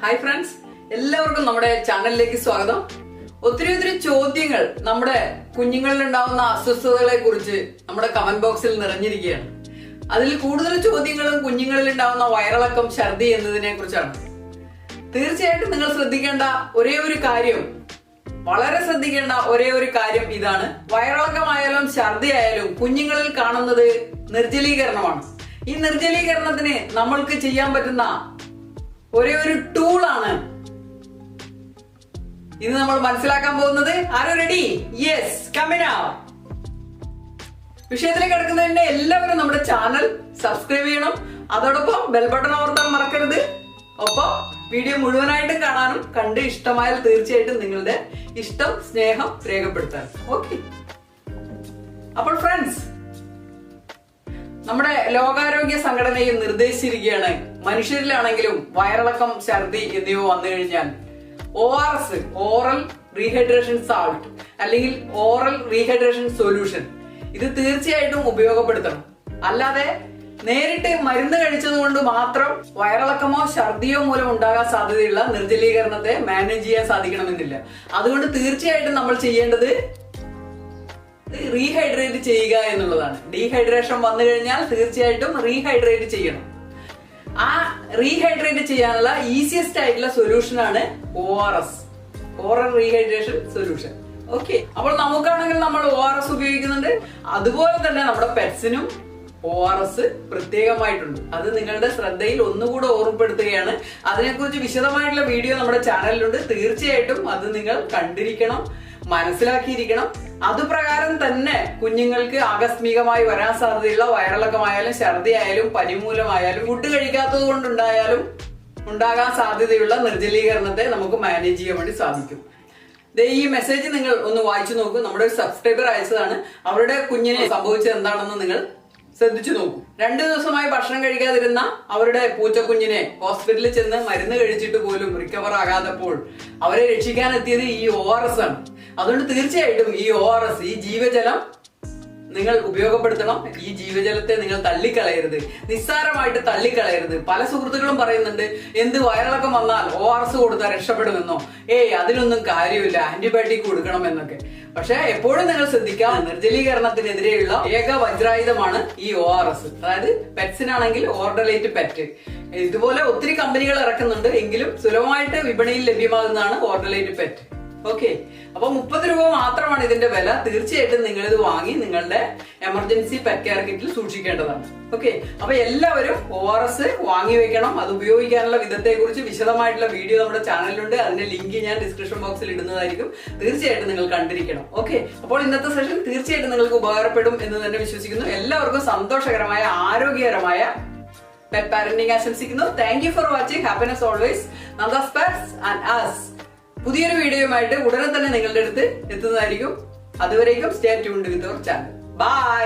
Hi friends, എല്ലാവർക്കും നമ്മുടെ ചാനലിലേക്ക് സ്വാഗതം. ഒത്തിരി ചോദ്യങ്ങൾ നമ്മുടെ കുഞ്ഞുങ്ങളിൽ ഉണ്ടാവുന്ന അസ്വസ്ഥതകളെ കുറിച്ച് നമ്മുടെ കമന്റ് ബോക്സിൽ നിറഞ്ഞിരിക്കുകയാണ്. അതിൽ കൂടുതൽ ചോദ്യങ്ങളും കുഞ്ഞുങ്ങളിൽ ഉണ്ടാവുന്ന വയറിളക്കം, ഛർദി എന്നതിനെ കുറിച്ചാണ്. തീർച്ചയായിട്ടും നിങ്ങൾ ശ്രദ്ധിക്കേണ്ട ഒരേ ഒരു കാര്യം, വളരെ ശ്രദ്ധിക്കേണ്ട ഒരേ ഒരു കാര്യം ഇതാണ്: വയറിളക്കമായാലും ഛർദി ആയാലും കുഞ്ഞുങ്ങളിൽ കാണുന്നത് നിർജ്ജലീകരണമാണ്. ഈ നിർജ്ജലീകരണത്തിന് നമ്മൾക്ക് ചെയ്യാൻ പറ്റുന്ന ഒരേ ഒരു ടൂളാണ് ഇന്ന് നമ്മൾ മനസ്സിലാക്കാൻ പോകുന്നത്. ആരോ റെഡി? Yes, come in out. വിഷയത്തിലേക്ക് കിടക്കുന്നതിന്റെ എല്ലാവരും നമ്മുടെ ചാനൽ സബ്സ്ക്രൈബ് ചെയ്യണം. അതോടൊപ്പം ബെൽ ബട്ടൺ അമർത്താൻ മറക്കരുത്. ഒപ്പം വീഡിയോ മുഴുവനായിട്ടും കാണാനും കണ്ട് ഇഷ്ടമായാൽ തീർച്ചയായിട്ടും നിങ്ങളുടെ ഇഷ്ടം, സ്നേഹം രേഖപ്പെടുത്താൻ. ഓക്കെ, അപ്പോൾ ഫ്രണ്ട്സ്, നമ്മുടെ ലോകാരോഗ്യ സംഘടനയും നിർദ്ദേശിച്ചിരിക്കുകയാണ്, മനുഷ്യരിലാണെങ്കിലും വയറിളക്കം, ഛർദി എന്നിവ വന്നു കഴിഞ്ഞാൽ ORS, ഓറൽ റീഹൈഡ്രേഷൻ സാൾട്ട്, അല്ലെങ്കിൽ ഓറൽ റീഹൈഡ്രേഷൻ സൊല്യൂഷൻ, ഇത് തീർച്ചയായിട്ടും ഉപയോഗപ്പെടുത്തണം. അല്ലാതെ നേരിട്ട് മരുന്ന് കഴിച്ചത് കൊണ്ട് മാത്രം വയറിളക്കമോ ഛർദിയോ മൂലം ഉണ്ടാകാൻ സാധ്യതയുള്ള നിർജ്ജലീകരണത്തെ മാനേജ് ചെയ്യാൻ സാധിക്കണമെന്നില്ല. അതുകൊണ്ട് തീർച്ചയായിട്ടും നമ്മൾ ചെയ്യേണ്ടത് റീഹൈഡ്രേറ്റ് ചെയ്യുക എന്നുള്ളതാണ്. ഡീഹൈഡ്രേഷൻ വന്നു കഴിഞ്ഞാൽ തീർച്ചയായിട്ടും റീഹൈഡ്രേറ്റ് ചെയ്യണം. ആ റീഹൈഡ്രേറ്റ് ചെയ്യാനുള്ള ഈസിയസ്റ്റ് ആയിട്ടുള്ള സൊല്യൂഷൻ ആണ് ORS, oral rehydration solution. Okay, അപ്പോൾ നമുക്കാണെങ്കിൽ നമ്മൾ ORS ഉപയോഗിക്കുന്നുണ്ട്. അതുപോലെ തന്നെ നമ്മുടെ പെറ്റ്സിനും ORS പ്രത്യേകമായിട്ടുണ്ട്. അത് നിങ്ങളുടെ ശ്രദ്ധയിൽ ഒന്നുകൂടെ ഓർമ്മപ്പെടുത്തുകയാണ്. അതിനെക്കുറിച്ച് വിശദമായിട്ടുള്ള വീഡിയോ നമ്മുടെ ചാനലിലുണ്ട്. തീർച്ചയായിട്ടും അത് നിങ്ങൾ കണ്ടിരിക്കണം, മനസ്സിലാക്കിയിരിക്കണം. അതുപ്രകാരം തന്നെ കുഞ്ഞുങ്ങൾക്ക് ആകസ്മികമായി വരാൻ സാധ്യതയുള്ള വയറിളക്കമായാലും ഛർദി ആയാലും പനി മൂലമായാലും ഫുഡ് കഴിക്കാത്തത് കൊണ്ടുണ്ടായാലും ഉണ്ടാകാൻ സാധ്യതയുള്ള നിർജ്ജലീകരണത്തെ നമുക്ക് മാനേജ് ചെയ്യാൻ വേണ്ടി സാധിക്കും. ഈ മെസ്സേജ് നിങ്ങൾ ഒന്ന് വായിച്ചു നോക്കൂ. നമ്മുടെ ഒരു സബ്സ്ക്രൈബർ അയച്ചതാണ്. അവരുടെ കുഞ്ഞിന് സംഭവിച്ചത് എന്താണെന്ന് നിങ്ങൾ ശ്രദ്ധിച്ചു നോക്കൂ. 2 ദിവസമായി ഭക്ഷണം കഴിക്കാതിരുന്ന അവരുടെ പൂച്ചക്കുഞ്ഞിനെ ഹോസ്പിറ്റലിൽ ചെന്ന് മരുന്ന് കഴിച്ചിട്ട് പോലും റിക്കവർ ആകാത്തപ്പോൾ അവരെ രക്ഷിക്കാൻ എത്തിയത് ഈ ORS ആണ്. അതുകൊണ്ട് തീർച്ചയായിട്ടും ഈ ORS, ഈ ജീവജലം നിങ്ങൾ ഉപയോഗപ്പെടുത്തണം. ഈ ജീവജലത്തെ നിങ്ങൾ തള്ളിക്കളയരുത്, നിസ്സാരമായിട്ട് തള്ളിക്കളയരുത്. പല സുഹൃത്തുക്കളും പറയുന്നുണ്ട്, എന്ത് വയറിളക്കം വന്നാൽ ORS കൊടുത്താൽ രക്ഷപ്പെടുമെന്നോ, അതിലൊന്നും കാര്യമില്ല, ആന്റിബയോട്ടിക് കൊടുക്കണം എന്നൊക്കെ. പക്ഷെ എപ്പോഴും നിങ്ങൾ ശ്രദ്ധിക്കാം, നിർജ്ജലീകരണത്തിനെതിരെയുള്ള ഏക വജ്രായുധമാണ് ഈ ORS. അതായത് പെറ്റ്സിനാണെങ്കിൽ ഓർഡലേറ്റ് പെറ്റ്. ഇതുപോലെ ഒത്തിരി കമ്പനികൾ ഇറക്കുന്നുണ്ട്, എങ്കിലും സുലഭമായിട്ട് വിപണിയിൽ ലഭ്യമാകുന്നതാണ് ഓർഡലേറ്റ് പെറ്റ്. ഓക്കെ, അപ്പൊ 30 രൂപ മാത്രമാണ് ഇതിന്റെ വില. തീർച്ചയായിട്ടും നിങ്ങൾ ഇത് വാങ്ങി നിങ്ങളുടെ എമർജൻസി പെറ്റ് കെയർ കിറ്റിൽ സൂക്ഷിക്കേണ്ടതാണ്. ഓക്കെ, അപ്പൊ എല്ലാവരും ORS വാങ്ങി വെക്കണം. അത് ഉപയോഗിക്കാനുള്ള വിധത്തെ കുറിച്ച് വിശദമായിട്ടുള്ള വീഡിയോ നമ്മുടെ ചാനലിലുണ്ട്. അതിന്റെ ലിങ്ക് ഞാൻ ഡിസ്ക്രിപ്ഷൻ ബോക്സിൽ ഇടുന്നതായിരിക്കും. തീർച്ചയായിട്ടും നിങ്ങൾ കണ്ടിരിക്കണം. ഓക്കെ, അപ്പോൾ ഇന്നത്തെ സെഷൻ തീർച്ചയായിട്ടും നിങ്ങൾക്ക് ഉപകാരപ്പെടും എന്ന് തന്നെ വിശ്വസിക്കുന്നു. എല്ലാവർക്കും സന്തോഷകരമായ, ആരോഗ്യകരമായ പെറ്റ് പാരന്റിംഗ് ആശംസിക്കുന്നു. Thank you for watching. Happiness always. Nanda's pets and us പുതിയൊരു വീഡിയോയുമായിട്ട് ഉടനെ തന്നെ നിങ്ങളുടെ അടുത്ത് എത്തുന്നതായിരിക്കും. അതുവരേക്കും stay tuned with our channel. By.